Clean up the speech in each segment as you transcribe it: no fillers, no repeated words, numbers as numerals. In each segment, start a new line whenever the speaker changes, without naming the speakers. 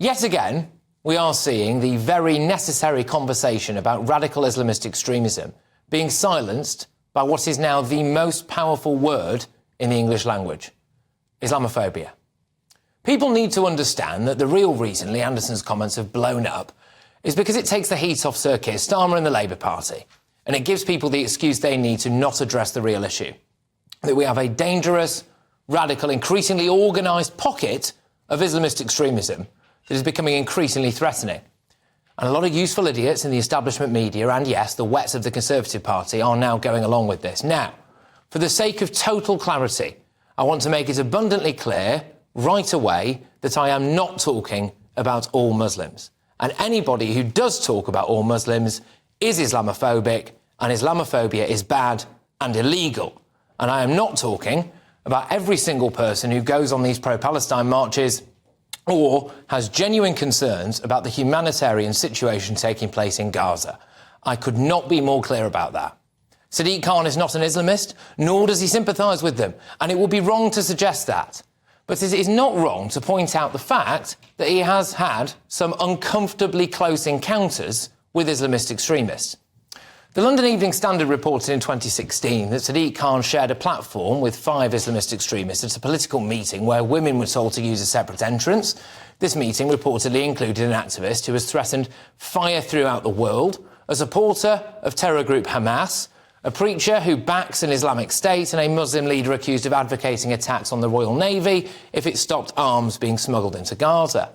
Yet again, we are seeing the very necessary conversation about radical Islamist extremism being silenced by what is now the most powerful word in the English language: Islamophobia. People need to understand that the real reason Lee Anderson's comments have blown up is because it takes the heat off Sir Keir Starmer and the Labour Party, and it gives people the excuse they need to not address the real issue: that we have a dangerous, radical, increasingly organised pocket of Islamist extremism that is becoming increasingly threatening. And a lot of useful idiots in the establishment media and, yes, the wets of the Conservative Party are now going along with this. Now, for the sake of total clarity, I want to make it abundantly clear right away that I am not talking about all Muslims. And anybody who does talk about all Muslims is Islamophobic, and Islamophobia is bad and illegal. And I am not talking about every single person who goes on these pro-Palestine marches or has genuine concerns about the humanitarian situation taking place in Gaza. I could not be more clear about that. Sadiq Khan is not an Islamist, nor does he sympathise with them, and it would be wrong to suggest that. But it is not wrong to point out the fact that he has had some uncomfortably close encounters with Islamist extremists. The London Evening Standard reported in 2016 that Sadiq Khan shared a platform with 5 Islamist extremists at a political meeting where women were told to use a separate entrance. This meeting reportedly included an activist who has threatened fire throughout the world, a supporter of terror group Hamas, a preacher who backs an Islamic State, and a Muslim leader accused of advocating attacks on the Royal Navy if it stopped arms being smuggled into Gaza.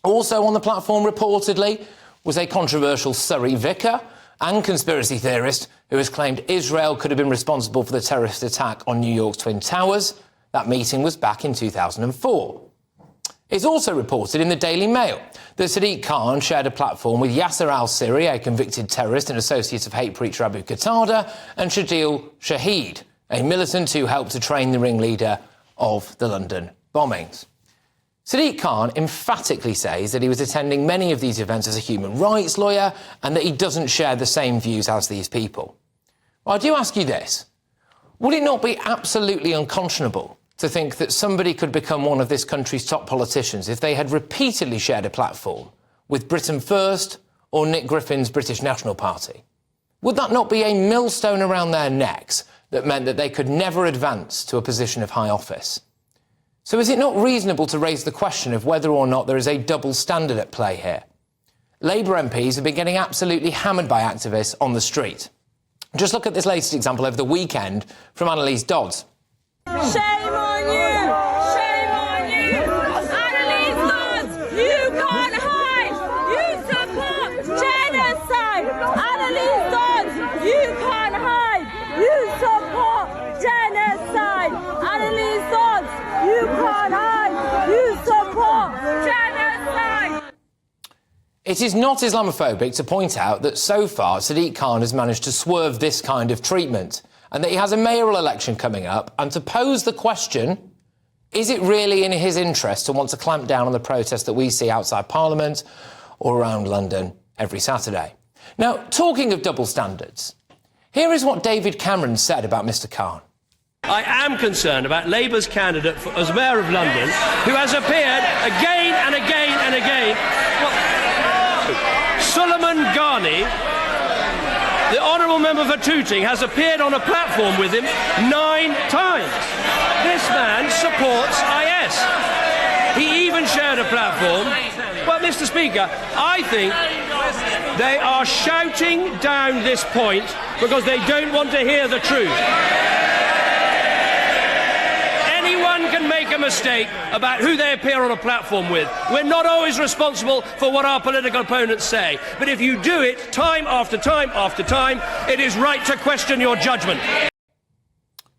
Also on the platform, reportedly, was a controversial Surrey vicar and conspiracy theorist who has claimed Israel could have been responsible for the terrorist attack on New York's Twin Towers. That meeting was back in 2004. It's also reported in the Daily Mail that Sadiq Khan shared a platform with Yasser al-Siri, a convicted terrorist and associate of hate preacher Abu Qatada, and Shadil Shahid, a militant who helped to train the ringleader of the London bombings. Sadiq Khan emphatically says that he was attending many of these events as a human rights lawyer and that he doesn't share the same views as these people. Well, I do ask you this: would it not be absolutely unconscionable to think that somebody could become one of this country's top politicians if they had repeatedly shared a platform with Britain First or Nick Griffin's British National Party? Would that not be a millstone around their necks that meant that they could never advance to a position of high office? So is it not reasonable to raise the question of whether or not there is a double standard at play here? Labour MPs have been getting absolutely hammered by activists on the street. Just look at this latest example over the weekend from Annalise Dodds.
Shame on you! Shame on you! Annalise Dodds, you can't hide! You support genocide! Annalise Dodds, you can't hide! You support genocide! Annalise Dodds, you can't hide! You support genocide!
It is not Islamophobic to point out that so far Sadiq Khan has managed to swerve this kind of treatment, and that he has a mayoral election coming up, and to pose the question, is it really in his interest to want to clamp down on the protests that we see outside Parliament or around London every Saturday? Now, talking of double standards, here is what David Cameron said about Mr Khan.
I am concerned about Labour's candidate as Mayor of London, who has appeared again and again and again. Suleiman Ghani, the Honourable Member for Tooting, has appeared on a platform with him 9 times. This man supports IS. He even shared a platform. Well, Mr Speaker, I think they are shouting down this point because they don't want to hear the truth. Anyone can make a mistake about who they appear on a platform with. We're not always responsible for what our political opponents say. But if you do it time after time after time, it is right to question your judgment.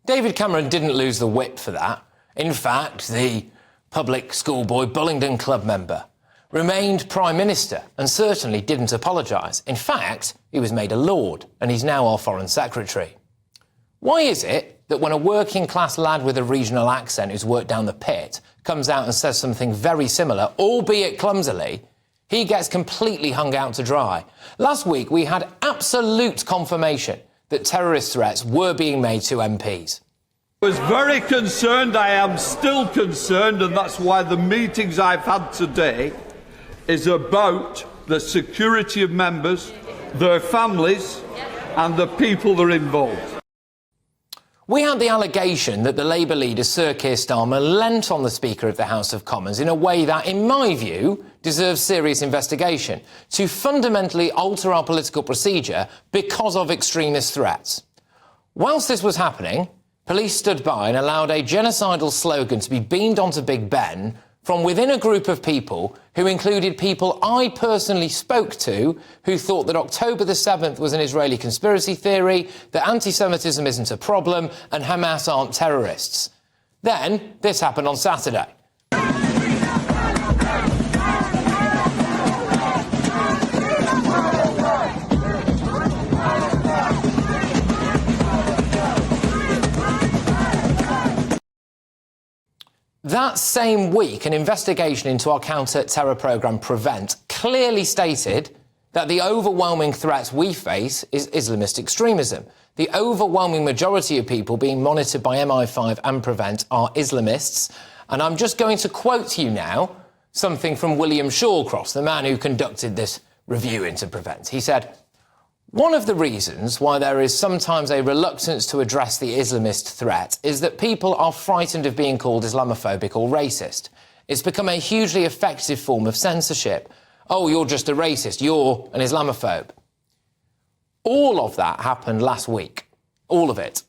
David Cameron didn't lose the wit for that. In fact, the public schoolboy Bullingdon Club member remained Prime Minister and certainly didn't apologise. In fact, he was made a Lord and he's now our Foreign Secretary. Why is it that when a working-class lad with a regional accent who's worked down the pit comes out and says something very similar, albeit clumsily, he gets completely hung out to dry? Last week, we had absolute confirmation that terrorist threats were being made to MPs.
I was very concerned, I am still concerned, and that's why the meetings I've had today is about the security of members, their families and the people that are involved.
We had the allegation that the Labour leader, Sir Keir Starmer, lent on the Speaker of the House of Commons in a way that, in my view, deserves serious investigation, to fundamentally alter our political procedure because of extremist threats. Whilst this was happening, police stood by and allowed a genocidal slogan to be beamed onto Big Ben from within a group of people who included people I personally spoke to who thought that October the 7th was an Israeli conspiracy theory, that anti-Semitism isn't a problem and Hamas aren't terrorists. Then this happened on Saturday. That same week, an investigation into our counter-terror programme Prevent clearly stated that the overwhelming threat we face is Islamist extremism. The overwhelming majority of people being monitored by MI5 and Prevent are Islamists. And I'm just going to quote to you now something from William Shawcross, the man who conducted this review into Prevent. He said, "One of the reasons why there is sometimes a reluctance to address the Islamist threat is that people are frightened of being called Islamophobic or racist. It's become a hugely effective form of censorship. Oh, you're just a racist, you're an Islamophobe." All of that happened last week. All of it.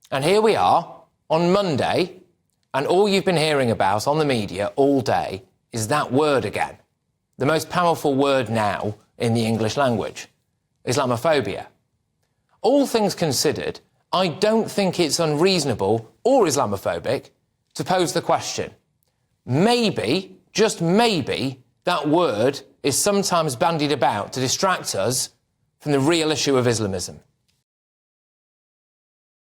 And here we are on Monday, and all you've been hearing about on the media all day is that word again. The most powerful word now in the English language. Islamophobia. All things considered, I don't think it's unreasonable or Islamophobic to pose the question. Maybe, just maybe, that word is sometimes bandied about to distract us from the real issue of Islamism.